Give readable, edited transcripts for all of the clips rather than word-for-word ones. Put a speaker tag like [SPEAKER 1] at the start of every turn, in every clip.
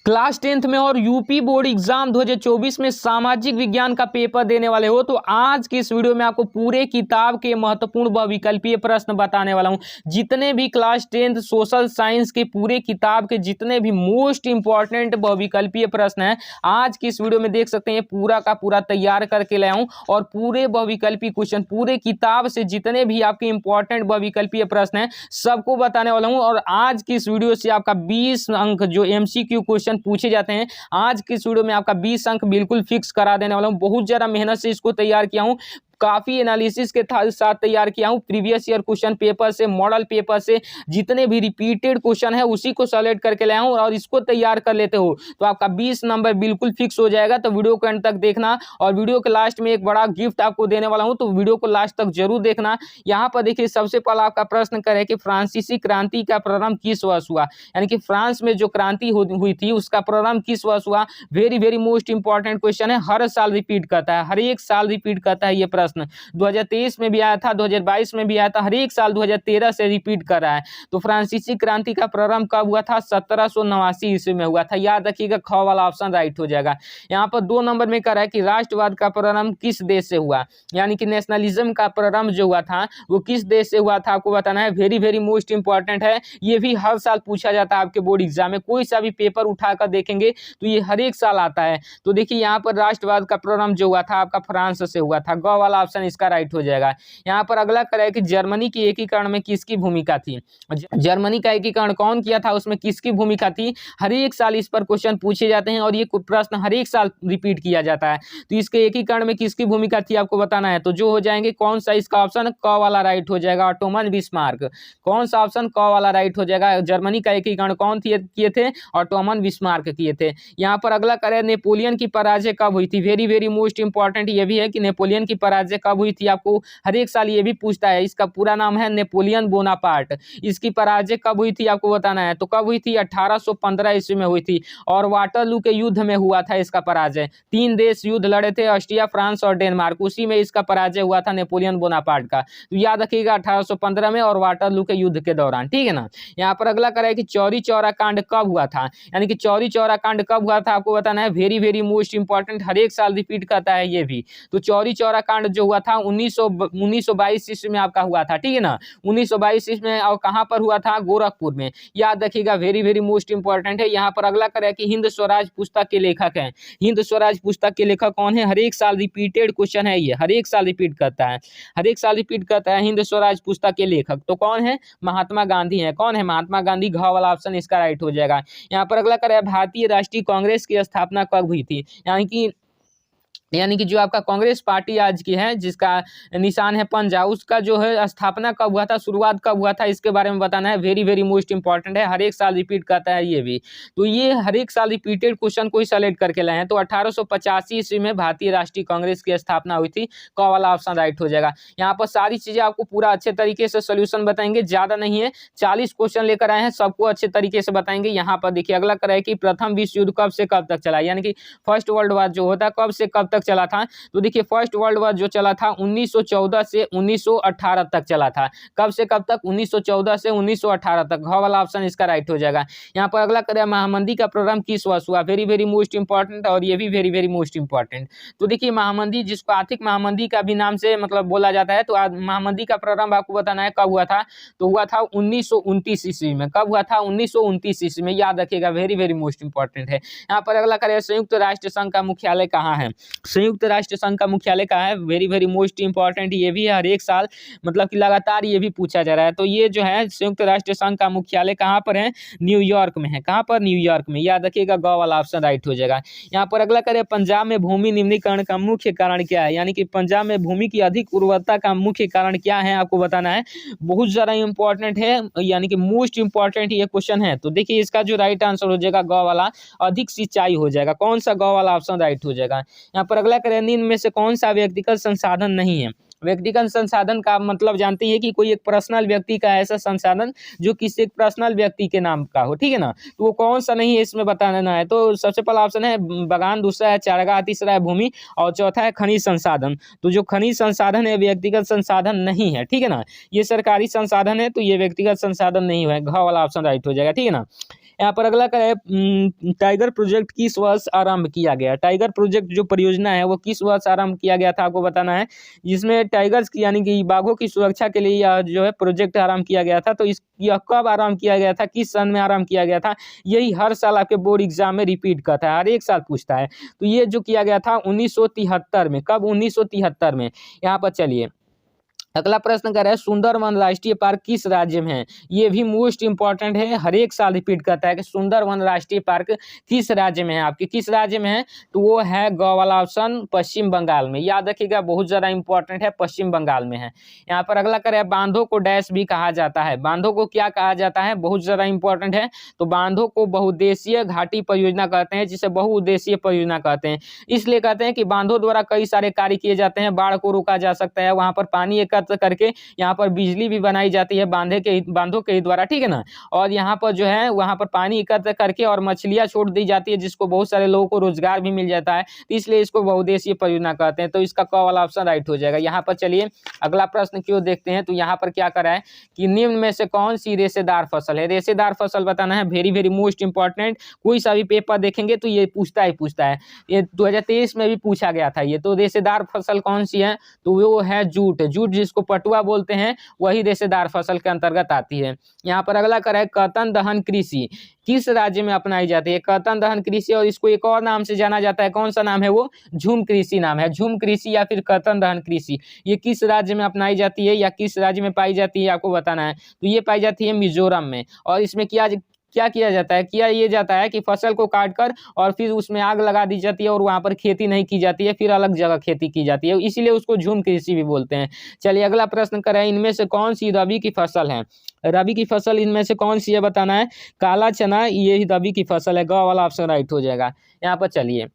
[SPEAKER 1] Class 10th में और UP board exam 2024 में सामाजिक विज्ञान का पेपर देने वाले हो तो आज की इस वीडियो में आपको पूरे किताब के महत्वपूर्ण बहुविकल्पीय प्रश्न बताने वाला हूं। जितने भी क्लास 10th सोशल साइंस के पूरे किताब के जितने भी मोस्ट इंपॉर्टेंट बहुविकल्पीय प्रश्न हैं आज की इस वीडियो में देख सकते हैं। पूरा का पूरा तैयार करके लाया हूं और पूरे बहुविकल्पीय क्वेश्चन पूरे किताब से जितने भी आपके इंपॉर्टेंट बहुविकल्पीय प्रश्न हैं सबको बताने वाला हूं। और आज की इस वीडियो से आपका 20 अंक जो एमसीक्यू क्वेश्चन पूछे जाते हैं आज की इस वीडियो में आपका 20 अंक बिल्कुल फिक्स करा देने वाला हूं। बहुत ज्यादा मेहनत से इसको तैयार किया हूं, काफी एनालिसिस के साथ तैयार किया हूं। प्रीवियस ईयर क्वेश्चन पेपर से, मॉडल पेपर से जितने भी रिपीटेड क्वेश्चन है उसी को सेलेक्ट करके लाया हूं और इसको तैयार कर लेते हो तो आपका 20 नंबर बिल्कुल फिक्स हो जाएगा। तो वीडियो को एंड तक देखना और वीडियो के लास्ट में एक बड़ा गिफ्ट आपको देने वाला हूं तो वीडियो को लास्ट तक जरूर देखना। यहाँ पर देखिए सबसे पहला आपका प्रश्न करे कि फ्रांसीसी क्रांति का प्रारंभ किस वर्ष हुआ, यानी कि फ्रांस में जो क्रांति हुई थी उसका प्रारंभ किस वर्ष हुआ। Very very most important question है, हर साल रिपीट करता है, हर एक साल रिपीट करता है ये प्रश्न। 2023 में भी आया था, 2022 में भी आया था, हर एक साल 2013 से रिपीट कर रहा है। तो फ्रांसीसी क्रांति का प्रारंभ कब हुआ था? 1789 ईस्वी में हुआ था। याद रखिएगा ख वाला ऑप्शन राइट हो जाएगा। यहाँ पर 2 नंबर में कर रहा है कि राष्ट्रवाद का प्रारंभ किस देश से हुआ, यानी कि नेशनलिज्म का प्रारंभ जो हुआ था वो किस देश से हुआ था आपको बताना है। वेरी वेरी मोस्ट इंपॉर्टेंट है, ये भी हर साल पूछा जाता है आपके बोर्ड एग्जाम में। कोई सा भी पेपर उठाकर देखेंगे तो ये हर एक साल आता है। तो देखिए यहाँ पर राष्ट्रवाद का प्रारंभ जो हुआ था आपका फ्रांस से हुआ था। ग वाला ऑप्शन इसका राइट हो जाएगा। यहाँ पर अगला करे कि जर्मनी के एकीकरण में किसकी भूमिका थी। जर्मनी का एकीकरण कौन किया था, उसमें किसकी भूमिका थी। हर एक साल इस पर क्वेश्चन पूछे जाते हैं और ये प्रश्न हर एक साल रिपीट किया जाता है। तो इसके एकीकरण में किसकी भूमिका थी आपको बताना है। तो जो हो जाएंगे कौन सा इसका ऑप्शन क वाला राइट हो जाएगा, ऑटोमन बिस्मार्क। कौन सा ऑप्शन क वाला राइट हो जाएगा। जर्मनी का एकीकरण कौन किए थे, ऑटोमन बिस्मार्क किए थे। यहाँ पर अगला करे नेपोलियन की पराजय कब हुई थी। वेरी वेरी मोस्ट इंपॉर्टेंट ये भी है कि नेपोलियन की पराजय कब हुई थी, आपको हर एक साल ये भी पूछता है। इसका पूरा नाम है नेपोलियन बोनापार्ट। इसकी पराजय कब हुई थी आपको बताना है। तो कब हुई थी, 1815 ईस्वी में हुई थी और वाटरलू के युद्ध में हुआ था इसका पराजय। 3 देश युद्ध लड़े थे, ऑस्ट्रिया, फ्रांस और डेनमार्क, उसी में इसका पराजय हुआ था नेपोलियन बोनापार्ट का। तो याद रखिएगा 1815 में और वाटरलू के युद्ध के दौरान, ठीक है ना। यहाँ पर अगला करे कि चौरी चौरा कांड कब हुआ था, यानी कि चौरी चौरा कांड कब हुआ था आपको बताना है। वेरी वेरी मोस्ट इंपॉर्टेंट, हर एक साल रिपीट करता है ये भी। तो चौरी चौरा कांड जो हुआ था 1922 ईस्वी में आपका हुआ था, ठीक है ना। 1922 ईस्वी में और कहां पर हुआ था, गोरखपुर में। याद रखिएगा वेरी वेरी मोस्ट इंपॉर्टेंट है। यहाँ पर अगला करे कि हिंद स्वराज पुस्तक के लेखक हैं। हिंद स्वराज पुस्तक के लेखक कौन है, हर एक साल रिपीटेड क्वेश्चन है ये, हर एक साल रिपीट करता है, हर एक साल रिपीट करता है। हिंद स्वराज पुस्तक के लेखक तो कौन है, महात्मा गांधी है। कौन है, महात्मा गांधी। घ वाला ऑप्शन इसका राइट हो जाएगा। यहाँ पर अगला करे भारतीय राष्ट्रीय कांग्रेस की स्थापना कब हुई थी, यानी कि जो आपका कांग्रेस पार्टी आज की है जिसका निशान है पंजा, उसका जो है स्थापना कब हुआ था, शुरुआत कब हुआ था, इसके बारे में बताना है। वेरी वेरी मोस्ट इंपॉर्टेंट है, हर एक साल रिपीट करता है ये भी। तो ये हर एक साल रिपीटेड क्वेश्चन को ही सेलेक्ट करके लाए हैं। तो 1885 ईस्वी में भारतीय राष्ट्रीय कांग्रेस की स्थापना हुई थी। क वाला ऑप्शन राइट हो जाएगा। यहाँ पर सारी चीजें आपको पूरा अच्छे तरीके से सोल्यूशन बताएंगे, ज्यादा नहीं है, 40 क्वेश्चन लेकर आए हैं, सबको अच्छे तरीके से बताएंगे। यहाँ पर देखिए अगला करे कि प्रथम विश्व युद्ध कब से कब तक चला, यानी कि फर्स्ट वर्ल्ड वॉर जो होता है कब से कब तक चला था। तो देखिए फर्स्ट वर्ल्ड वॉर जो चला था 1914 से 1918 तक चला था। कब से कब तक, 1914 से 1918 तक। घ वाला ऑप्शन इसका राइट हो जाएगा। यहाँ पर अगला करें महामंदी का प्रारंभ किस वर्ष हुआ। वेरी वेरी मोस्ट इंपॉर्टेंट और ये भी वेरी वेरी मोस्ट इंपॉर्टेंट। तो देखिए महामंदी जिसको आर्थिक महामंदी का भी नाम से मतलब बोला जाता है, तो महामंदी का प्रारंभ आपको बताना है कब हुआ था। तो हुआ था 1929 ईस्वी में। कब हुआ था, 1929 ईस्वी में। याद रखिएगा वेरी वेरी मोस्ट इंपॉर्टेंट है। यहाँ पर अगला करें संयुक्त राष्ट्र संघ का मुख्यालय कहाँ है। संयुक्त राष्ट्र संघ का मुख्यालय कहाँ है, वेरी वेरी मोस्ट इंपॉर्टेंट ये भी है, हर एक साल मतलब कि लगातार ये भी पूछा जा रहा है। तो ये जो है संयुक्त राष्ट्र संघ का मुख्यालय कहाँ पर है, न्यूयॉर्क में है। कहाँ पर, न्यूयॉर्क में। याद रखिएगा ग वाला ऑप्शन राइट हो जाएगा। यहाँ पर अगला करें पंजाब में भूमि निम्नीकरण का मुख्य कारण क्या है, यानी कि पंजाब में भूमि की अधिक उर्वरता का मुख्य कारण क्या है आपको बताना है। बहुत ज्यादा इंपॉर्टेंट है, यानी कि मोस्ट इंपॉर्टेंट ये क्वेश्चन है। तो देखिए इसका जो राइट आंसर हो जाएगा ग वाला, अधिक सिंचाई हो जाएगा। कौन सा, ग वाला ऑप्शन राइट हो जाएगा। यहाँ पर अगला करें निम्न में से कौन सा व्यक्तिगत संसाधन नहीं है। व्यक्तिगत संसाधन का मतलब जानते हैं कि कोई एक पर्सनल व्यक्ति का ऐसा संसाधन जो किसी एक पर्सनल व्यक्ति के नाम का हो, ठीक है ना। तो वो कौन सा नहीं है इसमें बताना है। तो सबसे पहला ऑप्शन है बागान, दूसरा है चारागाह, तीसरा है भूमि और चौथा है खनिज संसाधन। तो जो खनिज संसाधन है व्यक्तिगत संसाधन नहीं है, ठीक है ना। ये सरकारी संसाधन है तो ये व्यक्तिगत संसाधन नहीं है। घ वाला ऑप्शन राइट हो जाएगा, ठीक है ना। यहाँ पर अगला क्या है, टाइगर प्रोजेक्ट किस वर्ष आरंभ किया गया। टाइगर प्रोजेक्ट जो परियोजना है वो किस वर्ष आरंभ किया गया था आपको बताना है, जिसमें टाइगर्स की यानी कि बाघों की सुरक्षा के लिए यह जो है प्रोजेक्ट आरंभ किया गया था। तो यह कब आरंभ किया गया था, किस सन में आरंभ किया गया था, यही हर साल आपके बोर्ड एग्जाम में रिपीट करता है, हर एक साल पूछता है। तो ये जो किया गया था 1973 में। कब? 1973 में। यहाँ पर चलिए अगला प्रश्न कर रहा है, सुंदरवन राष्ट्रीय पार्क किस राज्य में है। ये भी मोस्ट इंपॉर्टेंट है, हर एक साल रिपीट करता है कि सुंदरवन राष्ट्रीय पार्क किस राज्य में है आपके, किस राज्य में है, तो वो है ग वाला ऑप्शन पश्चिम बंगाल में। याद रखिएगा, बहुत ज़्यादा इंपॉर्टेंट है, पश्चिम बंगाल में है। यहाँ पर अगला कर है, बांधों को डैश भी कहा जाता है। बांधों को क्या कहा जाता है, बहुत ज़्यादा इंपॉर्टेंट है। तो बांधों को बहुउद्देशीय घाटी परियोजना कहते हैं, जिसे बहुउद्देशीय परियोजना कहते हैं। इसलिए कहते हैं कि बांधों द्वारा कई सारे कार्य किए जाते हैं। बाढ़ को रोका जा सकता है, वहाँ पर पानी एकत्र करके यहाँ पर बिजली भी बनाई जाती है बांधों के ही द्वारा, ठीक है ना। और यहाँ पर जो है वहाँ पर पानी एकत्र करके और मछलियाँ छोड़ दी जाती है, जिसको बहुत सारे लोगों को रोजगार भी मिल जाता है। तो इसलिए इसको बहुउद्देशीय परियोजना कहते हैं। तो इसका क वाला ऑप्शन राइट हो जाएगा। यहाँ पर चलिए अगला प्रश्न क्यों देखते हैं। तो यहाँ पर क्या करा है कि निम्न में से कौन सी रेशेदार फसल है। रेशेदार फसल बताना है, वेरी वेरी मोस्ट इंपॉर्टेंट। कोई सा भी पेपर देखेंगे तो ये पूछता है। ये 2023 में भी पूछा गया था ये। तो रेशेदार फसल कौन सी है, तो वो है जूट। जूट जिसको पटुआ बोलते हैं, वही रेशेदार फसल के अंतर्गत आती है। यहाँ पर अगला करा है, कर्तन दहन कृषि किस राज्य में अपनाई जाती है। कर्तन दहन कृषि, और इसको एक और नाम से जाना जाता है, कौन सा नाम है वो, झूम कृषि नाम है। झूम कृषि या फिर कर्तन दहन कृषि, ये किस राज्य में अपनाई जाती है या किस राज्य में पाई जाती है आपको बताना है। तो ये पाई जाती है मिजोरम में। और इसमें क्या किया जाता है, किया ये जाता है कि फसल को काटकर और फिर उसमें आग लगा दी जाती है और वहाँ पर खेती नहीं की जाती है, फिर अलग जगह खेती की जाती है, इसीलिए उसको झूम कृषि भी बोलते हैं। चलिए अगला प्रश्न करें, इनमें से कौन सी रबी की फसल है। रबी की फसल इनमें से कौन सी है बताना है। काला चना, ये रबी की फसल है। ग वाला ऑप्शन राइट हो जाएगा। यहाँ पर चलिए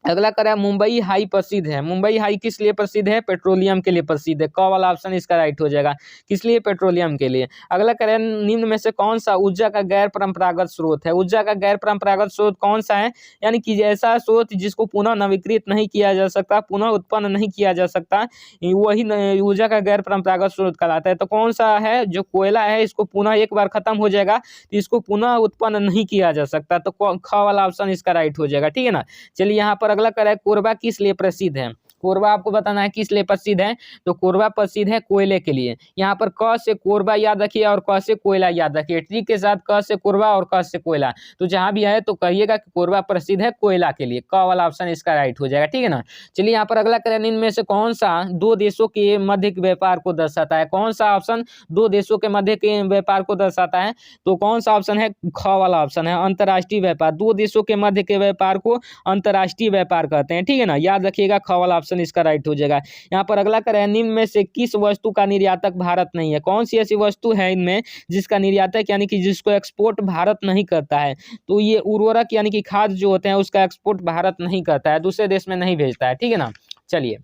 [SPEAKER 1] अगला करें, मुंबई हाई प्रसिद्ध है। मुंबई हाई किस लिए प्रसिद्ध है, पेट्रोलियम के लिए प्रसिद्ध है। क वाला ऑप्शन इसका राइट हो जाएगा, किस लिए, पेट्रोलियम के लिए। अगला करें, निम्न में से कौन सा ऊर्जा का गैर परंपरागत स्रोत है। ऊर्जा का गैर परंपरागत स्रोत कौन सा है, यानी कि ऐसा स्रोत जिसको पुनः नवीकृत नहीं किया जा सकता, पुनः उत्पन्न नहीं किया जा सकता, वही ऊर्जा का गैर परंपरागत स्रोत कहलाता है। तो कौन सा है, जो कोयला है, इसको पुनः एक बार खत्म हो जाएगा तो इसको पुनः उत्पन्न नहीं किया जा सकता। तो ख वाला ऑप्शन इसका राइट हो जाएगा, ठीक है ना। चलिए यहाँ पर अगला करें, कोरबा किस लिए प्रसिद्ध है। कोरबा आपको बताना है किस लिए प्रसिद्ध है। तो कोरबा प्रसिद्ध है कोयले के लिए। यहाँ पर क से कोरबा याद रखिए और क से कोयला याद रखिए, ट्रिक के साथ क से कोरबा और क से कोयला। तो जहाँ भी है तो कहिएगा कि कोरबा प्रसिद्ध है कोयला के लिए। क वाला ऑप्शन इसका राइट हो जाएगा, ठीक है ना। चलिए यहाँ पर अगला करें, इनमें से कौन सा दो देशों के मध्य के व्यापार को दर्शाता है। कौन सा ऑप्शन दो देशों के मध्य के व्यापार को दर्शाता है। तो कौन सा ऑप्शन है, ख वाला ऑप्शन है, अंतर्राष्ट्रीय व्यापार। दो देशों के मध्य के व्यापार को अंतर्राष्ट्रीय व्यापार कहते हैं, ठीक है ना। याद रखिएगा, ख वाला ऑप्शन इसका राइट हो जाएगा। यहाँ पर अगला करें, निम्न में से किस वस्तु का निर्यातक भारत नहीं है। कौन सी ऐसी वस्तु है इनमें जिसका निर्यातक यानी कि जिसको एक्सपोर्ट भारत नहीं करता है। तो ये उर्वरक यानी कि खाद जो होते हैं उसका एक्सपोर्ट भारत नहीं करता है, दूसरे देश में नहीं भेजता है, ठीक है ना। चलिए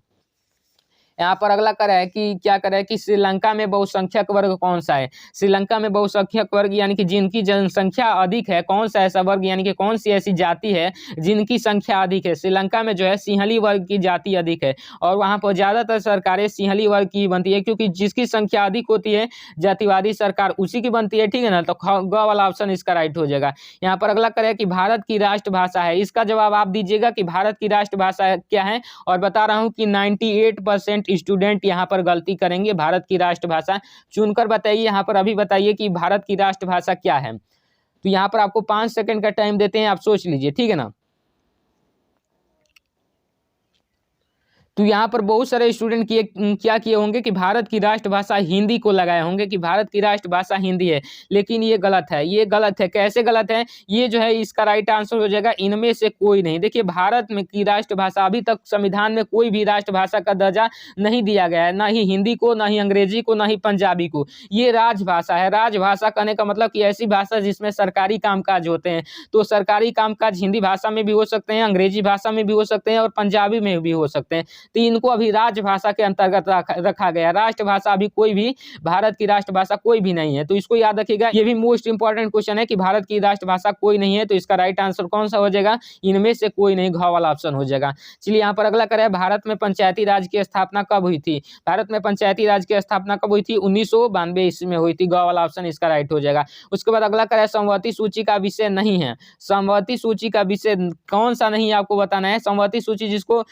[SPEAKER 1] यहाँ पर अगला करा है कि क्या करा है कि श्रीलंका में बहुसंख्यक वर्ग कौन सा है। श्रीलंका में बहुसंख्यक वर्ग यानी कि जिनकी जनसंख्या अधिक है, कौन सा ऐसा वर्ग यानी कि कौन सी ऐसी जाति है जिनकी संख्या अधिक है। श्रीलंका में जो है सिंहली वर्ग की जाति अधिक है और वहाँ पर ज़्यादातर सरकारें सिंहली वर्ग की बनती है, क्योंकि जिसकी संख्या अधिक होती है जातिवादी सरकार उसी की बनती है, ठीक है ना। तो ग वाला ऑप्शन इसका राइट हो जाएगा। यहाँ पर अगला करें कि भारत की राष्ट्रभाषा है। इसका जवाब आप दीजिएगा कि भारत की राष्ट्रभाषा क्या है, और बता रहा हूँ कि 98% स्टूडेंट यहाँ पर गलती करेंगे। भारत की राष्ट्रभाषा चुनकर बताइए, यहाँ पर अभी बताइए कि भारत की राष्ट्रभाषा क्या है। तो यहाँ पर आपको 5 सेकंड का टाइम देते हैं, आप सोच लीजिए, ठीक है ना। तो यहाँ पर बहुत सारे स्टूडेंट क्या किए होंगे कि भारत की राष्ट्रभाषा हिंदी को लगाए होंगे कि भारत की राष्ट्रभाषा हिंदी है, लेकिन ये गलत है। ये गलत है, कैसे गलत है, ये जो है इसका राइट आंसर हो जाएगा इनमें से कोई नहीं। देखिए भारत में की राष्ट्रभाषा अभी तक संविधान में कोई भी राष्ट्रभाषा का दर्जा नहीं दिया गया है, ना ही हिंदी को, ना ही अंग्रेजी को, ना ही पंजाबी को। ये राजभाषा है। राजभाषा कहने का मतलब कि ऐसी भाषा जिसमें सरकारी कामकाज होते हैं। तो सरकारी कामकाज हिंदी भाषा में भी हो सकते हैं, अंग्रेजी भाषा में भी हो सकते हैं और पंजाबी में भी हो सकते हैं। तो इनको अभी राजभाषा के अंतर्गत रखा गया। राष्ट्रभाषा अभी कोई भी भारत की राष्ट्रभाषा कोई भी नहीं है, तो इसको याद रखिएगा। ये भी मोस्ट इंपॉर्टेंट क्वेश्चन है कि भारत की राष्ट्रभाषा कोई नहीं है, तो इसका राइट आंसर कौन सा हो जाएगा, इनमें से कोई नहीं, घ वाला ऑप्शन हो जाएगा। चलिए यहाँ पर अगला करें, भारत में पंचायती राज की स्थापना कब हुई थी? भारत में पंचायती राज की स्थापना कब हुई थी? 1992 ईस्वी में हुई थी। ग वाला ऑप्शन इसका राइट हो जाएगा। उसके बाद अगला करें, समवर्ती सूची का विषय नहीं है। समवर्ती सूची का विषय कौन सा नहीं है आपको बताना है। समवर्ती सूची जिसको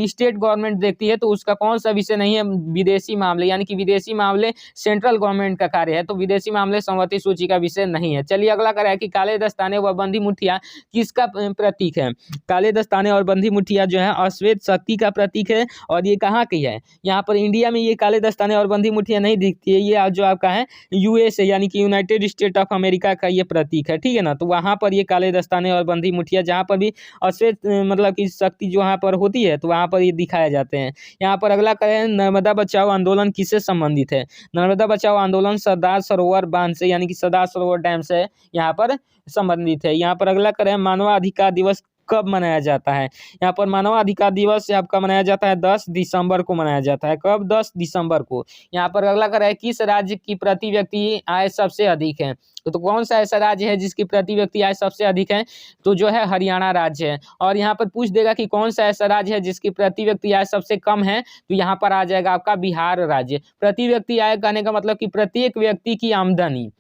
[SPEAKER 1] स्टेट गवर्नमेंट देखती है, तो उसका कौन सा विषय नहीं है? विदेशी मामले, यानी कि विदेशी मामले सेंट्रल गवर्नमेंट का कार्य है, तो विदेशी मामले समवर्ती सूची का विषय नहीं है। चलिए अगला करें कि काले दस्ताने व बंदी मुठिया किसका प्रतीक है? काले दस्ताने और बंदी मुठिया जो है अश्वेत शक्ति का प्रतीक है, और ये कहाँ की है? यहाँ पर इंडिया में ये काले दस्ताने और बंदी मुठिया नहीं दिखती है, ये जो आपका है यूएस है, यानी कि यूनाइटेड स्टेट ऑफ अमेरिका का ये प्रतीक है, ठीक है ना। तो वहाँ पर ये काले दस्ताने और बंदी मुठिया जहाँ पर भी अश्वेत मतलब कि शक्ति जो वहाँ पर होती है, तो वहाँ पर ये दिखाए जाते हैं। यहाँ पर अगला करें, नर्मदा बचाओ आंदोलन किससे संबंधित है? नर्मदा बचाओ आंदोलन सरदार सरोवर बांध से, यानी कि सरदार सरोवर डैम से यहाँ पर संबंधित है। यहाँ पर अगला करें, मानवाधिकार दिवस कब मनाया जाता है? यहाँ पर मानवाधिकार दिवस आपका मनाया जाता है 10 दिसंबर को मनाया जाता है। कब? 10 दिसंबर को। यहाँ पर अगला करें, किस राज्य की प्रति व्यक्ति आय सबसे अधिक है? तो कौन सा ऐसा राज्य है जिसकी प्रति व्यक्ति आय सबसे अधिक है? तो जो है हरियाणा राज्य है। और यहाँ पर पूछ देगा कि कौन सा ऐसा राज्य है जिसकी प्रति व्यक्ति आय सबसे कम है, तो यहाँ पर आ जाएगा आपका बिहार राज्य। प्रति व्यक्ति आय कहने का मतलब कि प्रत्येक व्यक्ति की आमदनी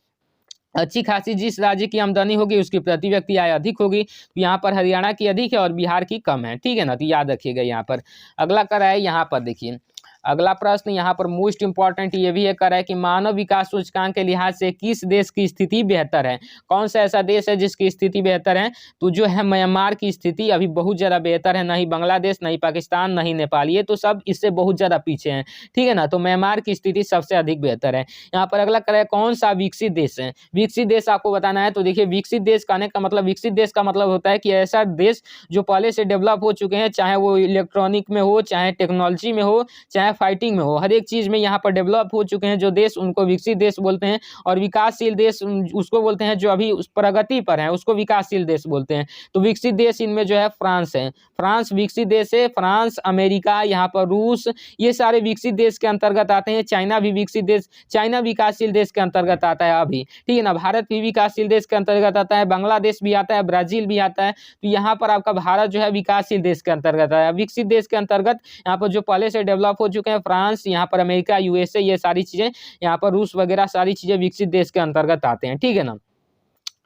[SPEAKER 1] अच्छी खासी जिस राज्य की आमदनी होगी उसकी प्रति व्यक्ति आय अधिक होगी, तो यहाँ पर हरियाणा की अधिक है और बिहार की कम है, ठीक है ना। तो याद रखिएगा यहाँ पर। अगला करा है, यहाँ पर देखिए अगला प्रश्न यहाँ पर मोस्ट इंपॉर्टेंट ये भी है, कर है कि मानव विकास सूचकांक के लिहाज से किस देश की स्थिति बेहतर है? कौन सा ऐसा देश है जिसकी स्थिति बेहतर है? तो जो है म्यांमार की स्थिति अभी बहुत ज़्यादा बेहतर है, नहीं बांग्लादेश, नहीं पाकिस्तान, नहीं नेपाल, ये तो सब इससे बहुत ज़्यादा पीछे हैं, ठीक है ना। तो म्यांमार की स्थिति सबसे अधिक बेहतर है। यहाँ पर अगला कर है, कौन सा विकसित देश है? विकसित देश आपको बताना है। तो देखिए विकसित देश कहने का मतलब, विकसित देश का मतलब होता है कि ऐसा देश जो पहले से डेवलप हो चुके हैं, चाहे वो इलेक्ट्रॉनिक में हो, चाहे टेक्नोलॉजी में हो, चाहे फाइटिंग में हो, हर एक चीज में यहाँ पर डेवलप हो चुके हैं जो देश, उनको विकसित देश बोलते हैं। और विकासशील देश उसको बोलते हैं जो अभी उस प्रगति पर है, उसको विकासशील देश बोलते हैं। तो विकसित देश इनमें जो है फ्रांस है। फ्रांस विकसित देश है। फ्रांस, अमेरिका, यहाँ पर रूस, ये सारे विकसित देश के अंतर्गत आते हैं। चाइना भी विकसित देश, चाइना विकासशील देश के अंतर्गत आता है अभी, ठीक है ना। भारत भी विकासशील देश के अंतर्गत आता है, बांग्लादेश भी आता है, ब्राजील भी आता है। तो यहाँ पर आपका भारत जो है विकासशील देश के अंतर्गत आया। विकसित देश के अंतर्गत यहाँ पर जो पहले से डेवलप हो चुके हैं, फ्रांस, यहाँ पर अमेरिका, यूएसए, ये सारी चीजें, यहाँ पर रूस वगैरह सारी चीजें विकसित देश के अंतर्गत आते हैं, ठीक है ना।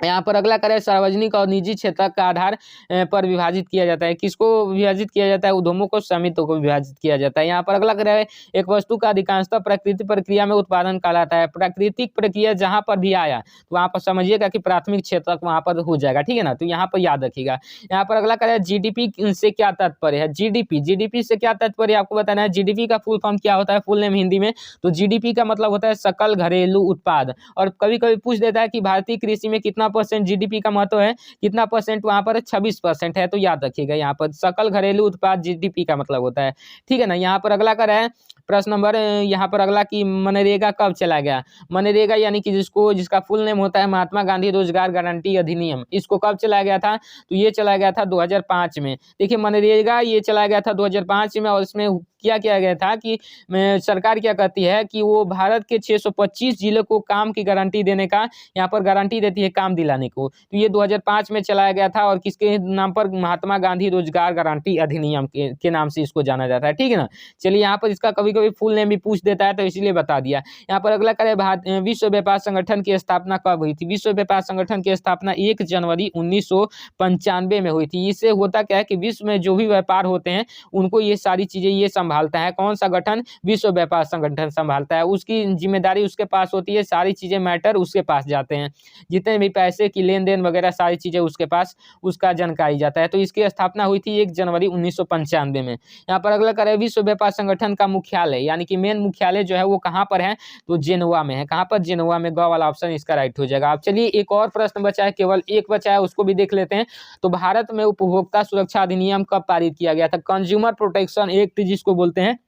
[SPEAKER 1] यहाँ पर अगला करें, सार्वजनिक और निजी क्षेत्र का आधार पर विभाजित किया जाता है। किसको विभाजित किया जाता है? उद्यमों को, समितियों को विभाजित किया जाता है। यहाँ पर अगला करें, एक वस्तु का अधिकांशतः प्राकृतिक प्रक्रिया में उत्पादन कहलाता है। प्राकृतिक प्रक्रिया जहाँ पर भी आया तो वहाँ पर समझिएगा कि प्राथमिक क्षेत्र वहाँ पर हो जाएगा, ठीक है ना। तो यहाँ पर याद रखिएगा। यहाँ पर अगला करें, जीडीपी से क्या तात्पर्य है? जीडीपी, जीडीपी से क्या तात्पर्य आपको बताना है। जीडीपी का फुल फॉर्म क्या होता है, फुल नेम हिंदी में? तो जीडीपी का मतलब होता है सकल घरेलू उत्पाद। और कभी कभी पूछ देता है कि भारतीय कृषि में कितना % जीडीपी का महत्व है, कितना %? वहां पर 26% है। तो याद रखिएगा, यहाँ पर सकल घरेलू उत्पाद जीडीपी का मतलब होता है, ठीक है ना। यहाँ पर अगला कर है प्रश्न नंबर, यहाँ पर अगला कि मनरेगा कब चला गया? मनरेगा यानी कि जिसका फुल नेम होता है महात्मा गांधी रोजगार गारंटी अधिनियम, इसको कब चलाया गया था? तो ये चलाया गया था 2005 में। देखिए मनरेगा ये चलाया गया था 2005 में, और इसमें क्या किया गया था कि सरकार क्या कहती है कि वो भारत के 625 जिलों को काम की गारंटी देने का, यहाँ पर गारंटी देती है काम दिलाने को। तो ये 2005 में चलाया गया था, और किसके नाम पर? महात्मा गांधी रोजगार गारंटी अधिनियम के नाम से इसको जाना जाता है, ठीक है ना। चलिए यहाँ पर इसका कभी कभी फुल नेम भी पूछ देता है, तो इसीलिए बता दिया। यहाँ पर अगला करें, विश्व व्यापार संगठन की स्थापना कब हुई थी? विश्व व्यापार संगठन की स्थापना 1 जनवरी 1995 में हुई थी। इससे होता क्या है कि विश्व में जो भी व्यापार होते हैं उनको ये सारी चीजें ये संभालता है। कौन सा गठन? विश्व व्यापार संगठन संभालता है। उसकी जिम्मेदारी उसके पास होती है, सारी चीजें मैटर उसके पास जाते हैं, जितने भी पैसे की लेन देन वगैरह सारी चीजें उसके पास, उसका जानकारी जाता है। तो इसकी स्थापना हुई थी 1 जनवरी 1995 में। यहाँ पर अगला करें, विश्व व्यापार संगठन का मुख्यालय यानी कि मेन मुख्यालय जो है वो कहाँ पर है? तो जेनेवा में है। कहाँ पर? जेनेवा में। ग वाला ऑप्शन इसका राइट हो जाएगा। अब चलिए एक और प्रश्न बचा है, केवल एक बचा है, उसको भी देख लेते हैं। तो भारत में उपभोक्ता सुरक्षा अधिनियम कब पारित किया गया था? कंज्यूमर प्रोटेक्शन एक्ट जिसको बोलते हैं,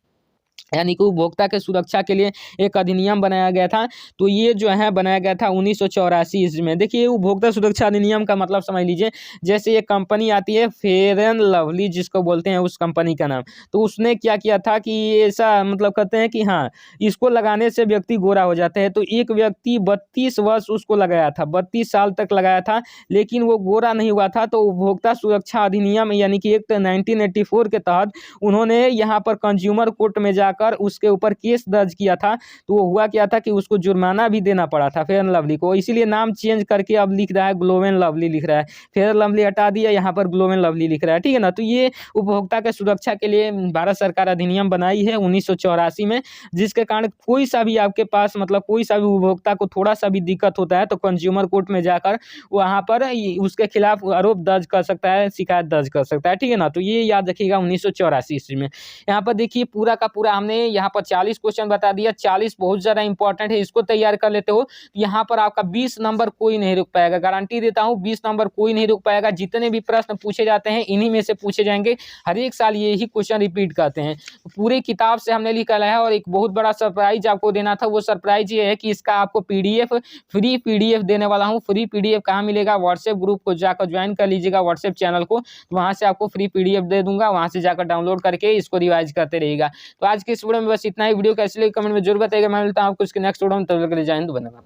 [SPEAKER 1] यानी कि उपभोक्ता के सुरक्षा के लिए एक अधिनियम बनाया गया था। तो ये जो है बनाया गया था 1984 ईस्वी में। देखिए उपभोक्ता सुरक्षा अधिनियम का मतलब समझ लीजिए, जैसे एक कंपनी आती है फेयर एंड लवली जिसको बोलते हैं, उस कंपनी का नाम। तो उसने क्या किया था कि ऐसा मतलब कहते हैं कि हाँ, इसको लगाने से व्यक्ति गोरा हो जाता है। तो एक व्यक्ति 32 वर्ष उसको लगाया था, 32 साल तक लगाया था, लेकिन वो गोरा नहीं हुआ था। तो उपभोक्ता सुरक्षा अधिनियम यानी कि एक्ट 1984 के तहत उन्होंने यहाँ पर कंज्यूमर कोर्ट में जाकर उसके ऊपर केस दर्ज किया था। तो वो हुआ क्या था कि उसको जुर्माना भी देना पड़ा था फेयर एंड लवली को, इसीलिए नाम चेंज करके अब लिख रहा है ग्लो एंड लवली लिख रहा है। फेयर एंड लवली हटा दिया, यहाँ पर ग्लो एंड लवली लिख रहा है, ठीक है ना। तो ये उपभोक्ता के सुरक्षा के लिए भारत सरकार अधिनियम बनाई है 1984 में, जिसके कारण कोई सा भी आपके पास मतलब कोई सा भी उपभोक्ता को थोड़ा सा भी दिक्कत होता है तो कंज्यूमर कोर्ट में जाकर वहाँ पर उसके खिलाफ आरोप दर्ज कर सकता है, शिकायत दर्ज कर सकता है, ठीक है ना। तो ये याद रखिएगा 1984 ईस्वी में। यहाँ पर देखिए पूरा का पूरा हमने यहाँ पर 40 क्वेश्चन बता दिया, 40 बहुत ज़्यादा इंपॉर्टेंट है, इसको तैयार कर लेते हो तो यहाँ पर आपका 20 नंबर कोई नहीं रुक पाएगा, गारंटी देता हूँ 20 नंबर कोई नहीं रुक पाएगा। जितने भी प्रश्न पूछे जाते हैं इन्हीं में से पूछे जाएंगे, हर एक साल यही क्वेश्चन रिपीट करते हैं। पूरे किताब से हमने निकाला है और एक बहुत बड़ा सरप्राइज आपको देना था, वो सरप्राइज ये है कि इसका आपको पीडीएफ फ्री पीडीएफ देने वाला हूँ। फ्री पीडीएफ कहाँ मिलेगा? व्हाट्सएप ग्रुप को जाकर ज्वाइन कर लीजिएगा, व्हाट्सएप चैनल को, तो वहाँ से आपको फ्री पीडीएफ दे दूंगा, वहाँ से जाकर डाउनलोड करके इसको रिवाइज करते रहिएगा। तो आज की इस वीडियो में बस इतना ही। वीडियो कैसी लगी कमेंट में जरूर बताइएगा। मैं मिलता हूँ आपको इसके नेक्स्ट वीडियो में, तब तक के लिए जय हिंद, धन्यवाद।